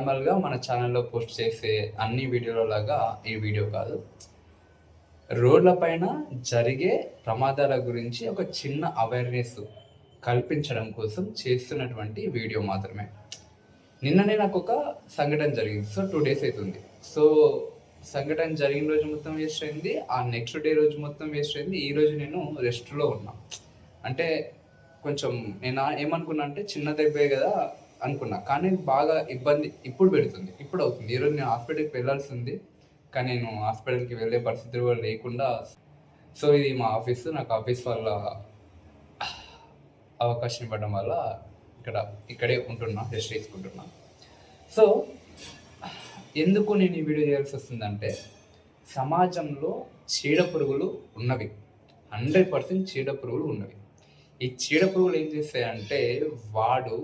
నార్మల్గా మన ఛానల్లో పోస్ట్ చేసే అన్ని వీడియోల లాగా ఈ వీడియో కాదు. రోడ్ల పైన జరిగే ప్రమాదాల గురించి ఒక చిన్న అవేర్నెస్ కల్పించడం కోసం చేస్తున్నటువంటి వీడియో మాత్రమే. నిన్ననే నాకు ఒక సంఘటన జరిగింది. సో 2 డేస్ అవుతుంది. సో సంఘటన జరిగిన రోజు మొత్తం వేస్ట్ అయింది. ఆ నెక్స్ట్ డే రోజు మొత్తం వేస్ట్ అయింది. ఈ రోజు నేను రెస్ట్‌లో ఉన్నా. అంటే కొంచెం నేను ఏమనుకున్నా అంటే చిన్న దెబ్బే కదా అనుకున్నా. కానీ బాగా ఇబ్బంది ఇప్పుడు పెడుతుంది. ఇప్పుడు అవుతుంది. ఈరోజు నేను హాస్పిటల్‌కి వెళ్ళాల్సింది. కానీ నేను హాస్పిటల్‌కి వెళ్ళే పరిస్థితులు కూడా లేకుండా, సో ఇది మా ఆఫీసు. నాకు ఆఫీస్ వల్ల అవకాశం ఇవ్వడం వల్ల ఇక్కడే ఉంటున్నా. రెస్ట్ తీసుకుంటున్నా. సో ఎందుకు నేను ఈ వీడియో చేయాల్సి వస్తుందంటే, సమాజంలో చీడ పురుగులు ఉన్నవి. 100% చీడ పురుగులు ఉన్నవి. ఈ చీడ పురుగులు ఏం చేస్తాయంటే, వాడు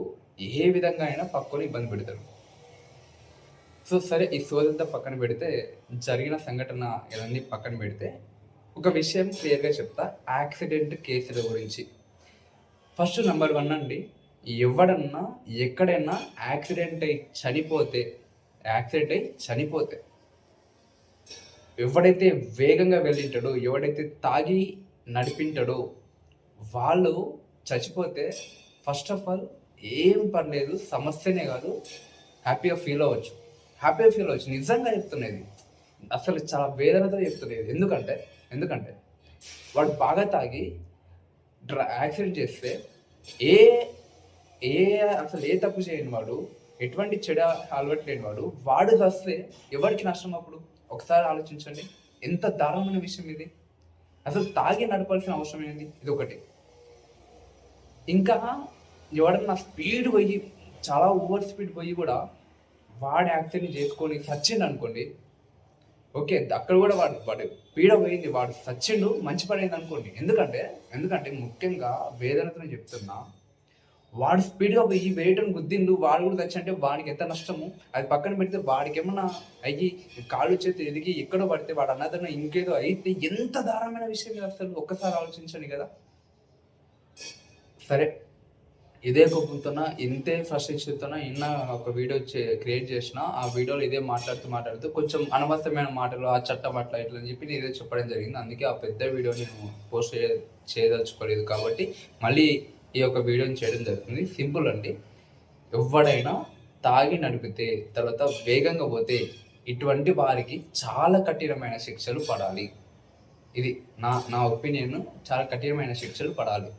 ఏ విధంగా అయినా పక్కన ఇబ్బంది పెడతాడు. సో సరే, ఈ సోదంతా పక్కన పెడితే, జరిగిన సంఘటన ఇవన్నీ పక్కన పెడితే, ఒక విషయం క్లియర్‌గా చెప్తా. యాక్సిడెంట్ కేసుల గురించి. ఫస్ట్ నంబర్ 1 అండి. ఎవడన్నా ఎక్కడైనా యాక్సిడెంట్ అయ్యి చనిపోతే ఎవడైతే వేగంగా వెళ్ళింటాడో, ఎవడైతే తాగి నడిపింటాడో వాళ్ళు చచ్చిపోతే ఫస్ట్ ఆఫ్ ఆల్ ఏం పర్లేదు, సమస్యనే కాదు, హ్యాపీగా ఫీల్ అవ్వచ్చు. నిజంగా చెప్తున్నది. అసలు చాలా వేదనతో చెప్తున్నది. ఎందుకంటే వాడు బాగా తాగి యాక్సిడెంట్ చేస్తే ఏ ఏ అసలు ఏ తప్పు చేయని వాడు, ఎటువంటి చెడ అలవాటు లేని వాడు చస్తే ఎవరికి నష్టం అప్పుడు? ఒకసారి ఆలోచించండి. ఎంత దారుణమైన విషయం ఇది. అసలు తాగి నడపాల్సిన అవసరం ఏంది? ఇది ఒకటి. ఇంకా ఎవడన్నా స్పీడ్ పోయి, చాలా ఓవర్ స్పీడ్ పోయి కూడా వాడు యాక్సిడెంట్ చేసుకొని సచ్చిండు అనుకోండి, ఓకే, అక్కడ కూడా వాడు పీడ పోయింది, వాడు సచ్చిండు, మంచి పని అయింది అనుకోండి. ఎందుకంటే ముఖ్యంగా వేదనతో చెప్తున్నా, వాడు స్పీడ్గా పోయి వేయటం గుద్దిండు, వాడు కూడా చచ్చి వాడికి ఎంత నష్టము. అది పక్కన పెడితే వాడికి ఏమన్నా అయ్యి కాళ్ళు చేతి ఎదిగి ఎక్కడో పడితే వాడు అన్నదన్న ఇంకేదో అయితే ఎంత దారుణమైన విషయం కదా. అసలు ఒక్కసారి ఆలోచించండి కదా. సరే, ఇదే కోపంతోన, ఇంతే ఫ్రస్ట్రేషన్తోన ఒక వీడియో క్రియేట్ చేసిన. ఆ వీడియోలో ఇదే మాట్లాడుతూ కొంచెం అనవసరమైన మాటలు, ఆ చట్టం అట్లా ఇట్లా అని చెప్పి ఇదే చెప్పడం జరిగింది. అందుకే ఆ పెద్ద వీడియో నేను పోస్ట్ చేయదలుచుకోలేదు. కాబట్టి మళ్ళీ ఈ యొక్క వీడియోని చేయడం జరుగుతుంది. సింపుల్ అండి. ఎవడైనా తాగి నడిపితే, తర్వాత వేగంగా పోతే, ఇటువంటి వారికి చాలా కఠినమైన శిక్షలు పడాలి. ఇది నా ఒపీనియన్. చాలా కఠినమైన శిక్షలు పడాలి.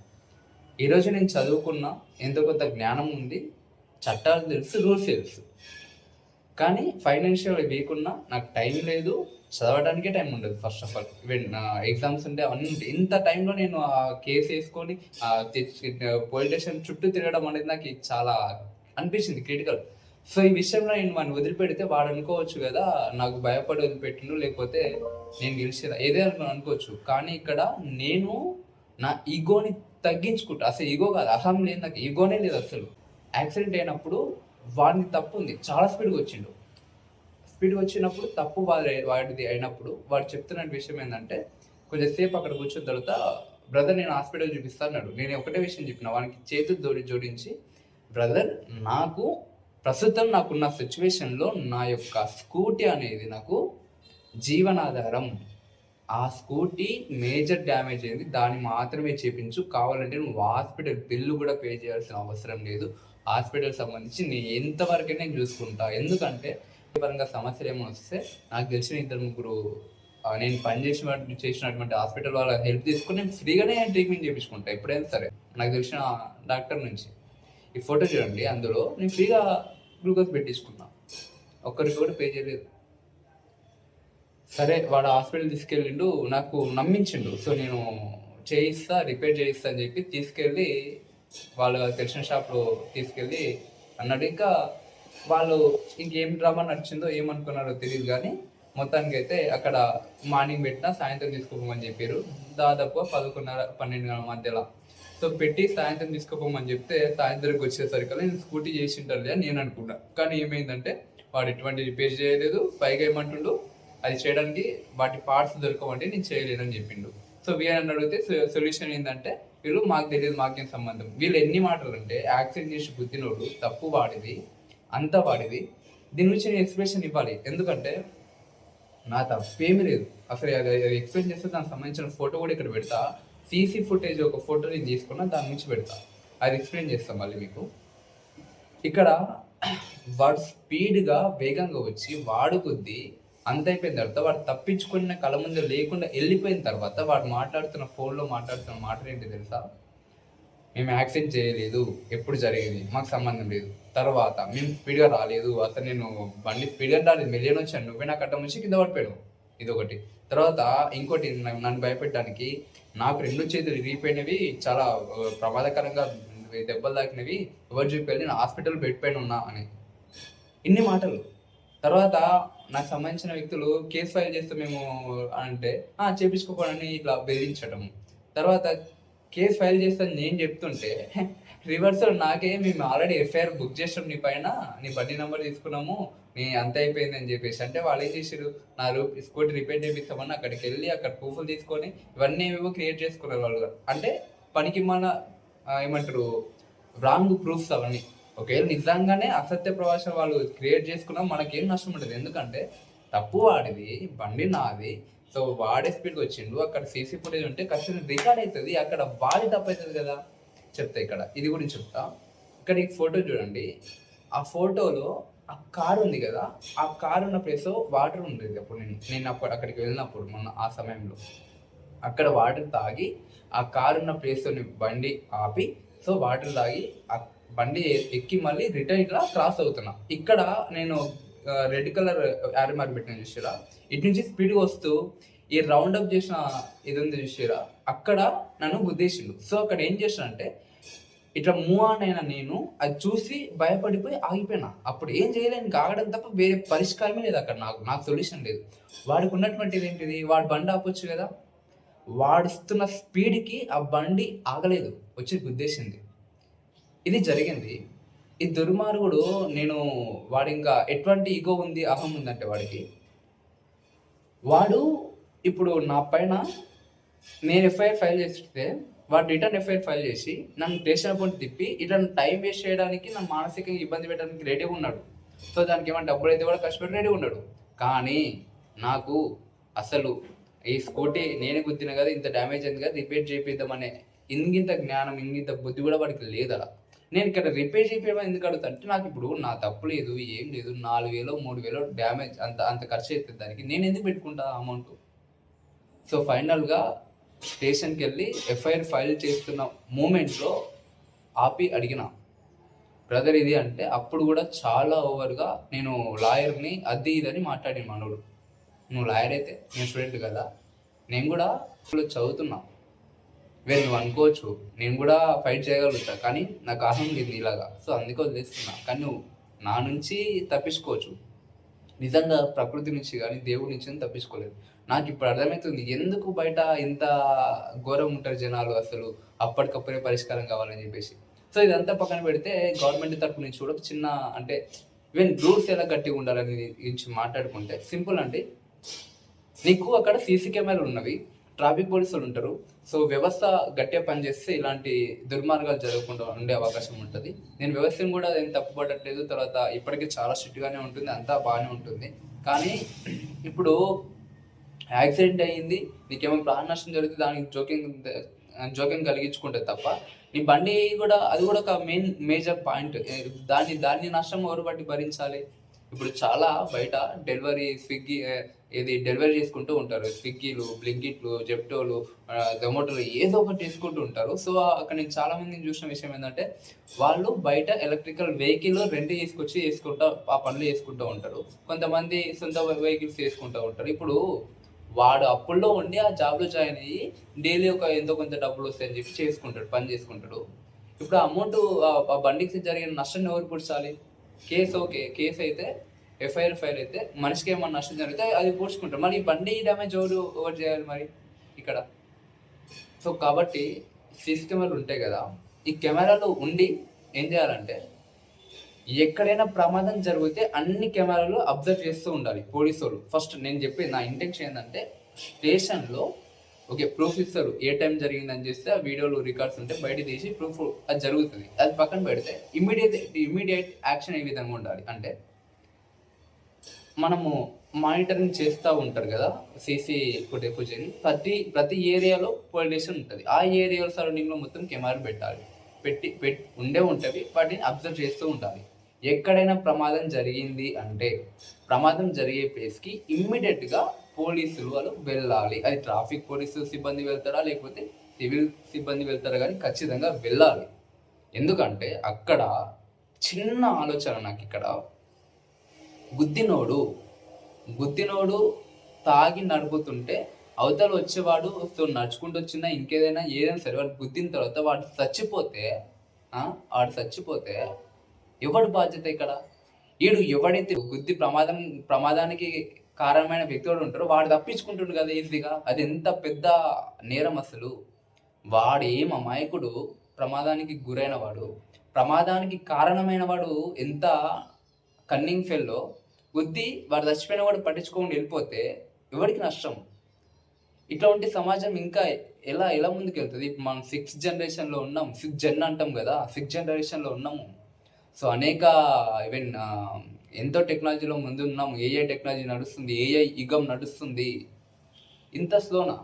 ఈరోజు నేను చదువుకున్న, ఎంతో కొంత జ్ఞానం ఉంది, చట్టాలు తెలుసు, రూల్స్ తెలుసు. కానీ ఫైనాన్షియల్ వీక్ ఉన్నా, నాకు టైం లేదు, చదవడానికే టైం ఉండదు. ఫస్ట్ ఆఫ్ ఆల్ ఎగ్జామ్స్ ఉంటే అవన్నీ ఉంటాయి. ఇంత టైంలో నేను ఆ కేసు వేసుకొని పోలీస్ స్టేషన్ చుట్టూ తిరగడం అనేది నాకు చాలా అనిపించింది క్రిటికల్. సో ఈ విషయంలో నేను వాడిని వదిలిపెడితే వాడు అనుకోవచ్చు కదా, నాకు భయపడి వదిలిపెట్టిండు, లేకపోతే నేను గెలిచేదా, ఏదే అనుకోవచ్చు. కానీ ఇక్కడ నేను నా ఈగోని తగ్గించుకుంటా. అసలు ఈగో కాదు, అహం లేదు, నాకు ఈగోనే లేదు అసలు. యాక్సిడెంట్ అయినప్పుడు వాడిని తప్పు ఉంది, చాలా స్పీడ్గా వచ్చినప్పుడు తప్పు వాడిది అయినప్పుడు వాడు చెప్తున్న విషయం ఏంటంటే, కొంచెం సేపు అక్కడ కూర్చున్న తర్వాత, బ్రదర్ నేను హాస్పిటల్ చూపిస్తా అన్నాడు. నేను ఒకటే విషయం చెప్పిన వానికి, చేతులు జోడించి, బ్రదర్ ప్రస్తుతం నాకున్న సిచ్యువేషన్లో నా యొక్క స్కూటీ అనేది నాకు జీవనాధారం. ఆ స్కూటీ మేజర్ డ్యామేజ్ అయింది, దాన్ని మాత్రమే చేపించు, కావాలంటే నువ్వు హాస్పిటల్ బిల్లు కూడా పే చేయాల్సిన అవసరం లేదు, హాస్పిటల్ సంబంధించి నేను ఎంతవరకైనా నేను చూసుకుంటా. ఎందుకంటే పరంగా సమస్యలు ఏమైనా వస్తే నాకు తెలిసిన 2-3 నేను చేసినటువంటి హాస్పిటల్ వాళ్ళ హెల్ప్ తీసుకుని నేను ఫ్రీగానే ట్రీట్మెంట్ చేయించుకుంటా ఎప్పుడైనా సరే, నాకు తెలిసిన డాక్టర్ నుంచి. ఈ ఫోటో చూడండి, అందులో నేను ఫ్రీగా గ్లూకోజ్ పెట్టించుకున్నా, ఒక్కరికి కూడా పే చేయలేదు. సరే, వాడు హాస్పిటల్ తీసుకెళ్ళిండు, నాకు నమ్మించిండు. సో నేను రిపేర్ చేయిస్తా అని చెప్పి తీసుకెళ్ళి వాళ్ళు తెలిసిన షాప్లో తీసుకెళ్ళి అన్నాడు. ఇంకా వాళ్ళు ఇంకేం డ్రామా నడిచిందో ఏమనుకున్నారో తెలియదు, కానీ మొత్తానికి అయితే అక్కడ మార్నింగ్ పెట్టినా సాయంత్రం తీసుకోపోమని చెప్పారు. దాదాపు 11:30-12 మధ్యలో. సో పెట్టి సాయంత్రం తీసుకోపోమని చెప్తే సాయంత్రంకి వచ్చేసరికి నేను స్కూటీ చేసింటారులే అని నేను అనుకున్నా. కానీ ఏమైందంటే వాడు ఎటువంటి రిపేర్ చేయలేదు. పైగా ఏమంటుండు, అది చేయడానికి వాటి పార్ట్స్ దొరకవంటే నేను చేయలేదని చెప్పిండు. సో వీళ్ళని అడిగితే సొల్యూషన్ ఏంటంటే, వీళ్ళు మాకు తెలియదు, మాకేం సంబంధం. వీళ్ళు ఎన్ని మాటలు అంటే, యాక్సిడెంట్ చేసి గుద్దినోడు తప్పు వాడిది, అంతా వాడిది, దీని గురించి నేను ఎక్స్ప్రెషన్ ఇవ్వాలి. ఎందుకంటే నా తప్పేమీ లేదు. అసలు అది అది ఎక్స్‌ప్లెయిన్ చేస్తే దానికి సంబంధించిన ఫోటో కూడా ఇక్కడ పెడతా. సీసీ ఫుటేజ్ ఒక ఫోటో నేను తీసుకున్నా, దాని నుంచి పెడతా. అది ఎక్స్‌ప్లెయిన్ చేస్తా మళ్ళీ మీకు. ఇక్కడ వాడు స్పీడ్‌గా వేగంగా వచ్చి వాడు కొద్దీ అంతయిపోయిన తర్వాత వాడు తప్పించుకున్న కళ్ళ ముందు లేకుండా ఎళ్ళిపోయిన తర్వాత వాడు మాట్లాడుతున్న ఫోన్‌లో మాట్లాడుతున్న మాటలేంటి తెలుసా? మేము యాక్సిడెంట్ చేయలేదు. ఎప్పుడు జరిగింది? మాకు సంబంధం లేదు. తర్వాత మేము స్పీడ్‌గా రాలేదు. అసలు నేను బండి స్పీడ్‌గా రాలేదు. మెల్లిగానే వచ్చాను. నువ్వే నాకు అడ్డం వచ్చి కింద పడిపోయావు. ఇదొకటి. తర్వాత ఇంకోటి నన్ను భయపెట్టడానికి నాకు 2 చేతులు ఇరిగిపోయినవి, చాలా ప్రమాదకరంగా దెబ్బలు తాకినవి. ఎవరు చూపియాలి? నేను హాస్పిటల్ బెడ్ పైన ఉన్నా అని. ఇన్ని మాటలు. తర్వాత నాకు సంబంధించిన వ్యక్తులు కేస్ ఫైల్ చేస్తే మేము అంటే, చేపించుకోపోనని ఇట్లా బెదిరించడం. తర్వాత కేస్ ఫైల్ చేస్తాను నేను చెప్తుంటే రివర్స్‌లో నాకే మేము ఆల్రెడీ ఎఫ్ఐఆర్ బుక్ చేసాం నీ పైన. నీ బండి నంబర్ తీసుకున్నాము. నీ అంత అయిపోయిందని చెప్పేసి. అంటే వాళ్ళేం చేసిర్రు, నా స్కూటీ రిపేర్ చేపిస్తామని అక్కడికెళ్ళి అక్కడ ప్రూఫ్‌లు తీసుకొని ఇవన్నీ ఏవేవో క్రియేట్ చేసుకున్నారు వాళ్ళు. అంటే పనికి మన ఏమంటారు రాంగ్ ప్రూఫ్స్ అవన్నీ. ఒకవేళ నిజంగానే అసత్య ప్రవాసాలు వాళ్ళు క్రియేట్ చేసుకున్నా మనకేం నష్టం ఉండదు. ఎందుకంటే తప్పు వాడిది, బండి నాది. సో వాడే స్పీడ్‌గా వచ్చిండు. అక్కడ సీసీ ఫుటేజ్ ఉంటే ఖచ్చితంగా రికార్డ్ అయితది. అక్కడ వాడి తప్పైతది కదా! చెప్తా ఇక్కడ. ఇది గురించి చెప్తా. ఇక్కడ ఈ ఫోటో చూడండి. ఆ ఫోటోలో ఆ కారు ఉంది కదా! ఆ కారు ఉన్న ప్లేస్‌లో వాటర్ ఉండేది. అప్పుడు నేను అక్కడికి వెళ్ళినప్పుడు మొన్న ఆ సమయంలో. అక్కడ వాటర్ తాగి ఆ కారు ఉన్న ప్లేస్‌లోని బండి ఆపి, సో వాటర్ తాగి బండి ఎక్కి మళ్ళీ రిటర్న్ ఇట్లా క్రాస్ అవుతున్నా. ఇక్కడ నేను రెడ్ కలర్ యారో మార్క్ పెట్టిన చూసిర్రా? ఇటు నుంచి స్పీడ్‌గా వస్తూ ఈ రౌండ్ అప్ చేసిన ఇది ఉంది చూసిర్రా? అక్కడ నన్ను గుద్దేసిండు. సో అక్కడ ఏం చేశానంటే ఇట్లా మూవ్ ఆన్ అయిన నేను అది చూసి భయపడిపోయి ఆగిపోయినా. అప్పుడు ఏం చేయలేను, ఇంక ఆగడం తప్ప వేరే పరిష్కారమే లేదు అక్కడ నాకు సొల్యూషన్ లేదు. వాడికి ఉన్నటువంటిది ఏంటిది? వాడు బండి ఆపొచ్చు కదా! వాడిస్తున్న స్పీడ్‌కి ఆ బండి ఆగలేదు. వచ్చి గుద్దేసింది. ఇది జరిగింది. ఈ దుర్మార్గుడు వాడింకా ఎటువంటి ఇగో ఉంది, అహం ఉందంటే వాడికి. వాడు ఇప్పుడు నా పైన నేను ఎఫ్ఐఆర్ ఫైల్ చేస్తే వాడు రిటర్న్ ఎఫ్ఐఆర్ ఫైల్ చేసి నన్ను స్టేషన్ పాయింట్ తిప్పి ఇట్లా టైం వేస్ట్ చేయడానికి, నన్ను మానసికంగా ఇబ్బంది పెట్టడానికి రెడీగా ఉన్నాడు. సో దానికి ఏమైనా డబ్బులైతే కూడా కష్టపడి రెడీగా ఉన్నాడు. కానీ నాకు అసలు ఈ స్కూటీ నేనే గుద్దిన కదా, ఇంత డ్యామేజ్ అయింది కదా, రిపేర్ చేపిద్దామనే ఇంగింత జ్ఞానం, ఇంగింత బుద్ధి కూడా వాడికి లేదలా. నేను ఇక్కడ రిపేర్ చేపియమని ఎందుకు అడుగుతా అంటే, నాకు ఇప్పుడు నా తప్పు లేదు, ఏం లేదు. 4000 3000 డ్యామేజ్ అంత అంత ఖర్చు అవుతుంది దానికి. నేను ఎందుకు పెట్టుకుంటా ఆ అమౌంట్? సో ఫైనల్‌గా స్టేషన్‌కెళ్ళి ఎఫ్ఐఆర్ ఫైల్ చేస్తున్న మూమెంట్‌లో ఆపి అడిగిన, బ్రదర్ ఇది అంటే అప్పుడు కూడా చాలా ఓవర్‌గా నేను లాయర్‌ని అది ఇది అని మాట్లాడిండు మనోడు. నువ్వు లాయర్ అయితే నేను స్టూడెంట్ కదా! నేను కూడా చదువుతున్నా. వేరే నువ్వు అనుకోవచ్చు నేను కూడా ఫైట్ చేయగలుగుతా, కానీ నాకు అహం లేదు నీలాగా. సో అందుకే వదిలేస్తున్నా. కానీ నువ్వు నా నుంచి తప్పించుకోవచ్చు. నిజంగా ప్రకృతి నుంచి గానీ, దేవుడి నుంచి గానీ తప్పించుకోలేదు. నాకిప్పుడు అర్థమైతుంది ఎందుకు బయట ఇంత ఘోరంగా ఉంటారు జనాలు అసలు. అప్పటికప్పుడే పరిష్కారం కావాలని చెప్పేసి. సో ఇదంతా పక్కన పెడితే గవర్నమెంట్ తరపు నుంచి కూడా చిన్న అంటే ఈవెన్ రూల్స్ ఎలా గట్టిగా ఉండాలని గురించి మాట్లాడుకుంటే సింపుల్ అండి. నీకు అక్కడ సీసీ కెమెరాలు ఉన్నవి. ట్రాఫిక్ పోలీసులు ఉంటారు. సో వ్యవస్థ గట్టిగా పనిచేస్తే ఇలాంటి దుర్మార్గాలు జరగకుండా ఉండే అవకాశం ఉంటుంది. నేను వ్యవస్థను కూడా ఏం తప్పుపడట్లేదు. తర్వాత ఇప్పటికీ చాలా స్ట్రిక్ట్‌గానే ఉంటుంది. అంతా బాగానే ఉంటుంది. కానీ ఇప్పుడు యాక్సిడెంట్ అయ్యింది, నీకేమైనా ప్రాణ నష్టం జరిగితే దానికి జోక్యం కలిగించుకుంటే తప్ప, నీ బండి కూడా అది కూడా ఒక మేజర్ పాయింట్. దాన్ని నష్టం ఎవరు బట్టి భరించాలి? ఇప్పుడు చాలా బయట డెలివరీ చేసుకుంటూ ఉంటారు. స్విగ్గీలు, బ్లింకిట్లు, జెప్టోలు, జొమాటోలు ఏదో ఒకటి చేసుకుంటూ ఉంటారు. సో అక్కడ నేను చాలా మందిని చూసిన విషయం ఏంటంటే, వాళ్ళు బయట ఎలక్ట్రికల్ వెహికల్ రెంట్ తీసుకొచ్చి ఆ పనులు చేసుకుంటూ ఉంటారు. కొంతమంది సొంత వెహికల్స్ చేసుకుంటూ ఉంటారు. ఇప్పుడు వాడు అప్పుల్లో ఉండి ఆ జాబ్‌లో జాయిన్ అయ్యి డైలీ ఎంతో కొంత డబ్బులు వస్తాయని చెప్పి పని చేసుకుంటాడు. ఇప్పుడు ఆ అమౌంట్ ఆ బండికి జరిగిన నష్టాన్ని ఎవరు పూడ్చాలి? Case okay. కేస్ అయితే ఎఫ్ఐఆర్ ఫైల్ అయితే మనిషికి ఏమన్నా నష్టం జరిగితే అది పూడ్చుకుంటారు. మరి ఈ బండి డ్యామేజ్ ఎవరు చేయాలి మరి ఇక్కడ? సో కాబట్టి సీసీ కెమెరాలు ఉంటాయి కదా! ఈ కెమెరాలు ఉండి ఏం చేయాలంటే, ఎక్కడైనా ప్రమాదం జరిగితే అన్ని కెమెరాలు అబ్జర్వ్ చేస్తూ ఉండాలి పోలీసోళ్ళు. ఫస్ట్ నేను చెప్పేది నా ఇంటెన్షన్ ఏందంటే, స్టేషన్‌లో ఓకే. ప్రూఫ్ ఇస్తారు. ఏ టైం జరిగిందని చేస్తే ఆ వీడియోలు రికార్డ్స్ ఉంటే బయట తీసి ప్రూఫ్ అది జరుగుతది. అది పక్కన పెడితే ఇమ్మీడియేట్ యాక్షన్ ఏ విధంగా ఉండాలి అంటే, మనము మానిటరింగ్ చేస్తూ ఉంటారు కదా, సీసీ ఫుటేజ్ని ప్రతి ఏరియాలో పోలీస్ స్టేషన్ ఉంటుంది. ఆ ఏరియా సరౌండింగ్లో మొత్తం కెమెరాలు పెట్టాలి. ఉండే ఉంటుంది, వాటిని అబ్జర్వ్ చేస్తూ ఉండాలి. ఎక్కడైనా ప్రమాదం జరిగింది అంటే ప్రమాదం జరిగే ప్లేస్కి ఇమ్మీడియట్గా పోలీసులు వాళ్ళు వెళ్ళాలి. అది ట్రాఫిక్ పోలీసు సిబ్బంది వెళ్తారా లేకపోతే సివిల్ సిబ్బంది వెళ్తారా, కానీ ఖచ్చితంగా వెళ్ళాలి. ఎందుకంటే అక్కడ చిన్న ఆలోచన నాకు ఇక్కడ, గుద్దినోడు తాగి నడుపుతుంటే అవతల వచ్చేవాడు నడుచుకుంటూ వచ్చినా ఇంకేదైనా ఏదైనా సరే వాడు గుద్దిన తర్వాత వాడు చచ్చిపోతే ఎవడు బాధ్యత ఇక్కడ? ఎవడైతే ప్రమాదానికి కారణమైన వ్యక్తి వాడు ఉంటారో వాడు తప్పించుకుంటుండు కదా ఈజీగా. అది ఎంత పెద్ద నేరం అసలు. వాడేం అమాయకుడు, ప్రమాదానికి గురైన వాడు, ప్రమాదానికి కారణమైన వాడు ఎంత కన్నింగ్ ఫెల్లో గుద్ది వాడు చచ్చిపోయిన వాడు పట్టించుకోకుండా వెళ్ళిపోతే ఎవరికి నష్టం? ఇట్లాంటి సమాజం ఇంకా ఎలా ముందుకు వెళ్తుంది? మనం 6th జనరేషన్లో ఉన్నాం, 6th జన్ అంటాం కదా, 6th జనరేషన్లో ఉన్నాము. సో అనేక ఈవెన్ ఎంతో టెక్నాలజీలో ముందు ఉన్నాము. ఏఐ టెక్నాలజీ నడుస్తుంది, ఏఐ యుగం నడుస్తుంది. ఇంత స్లోనా?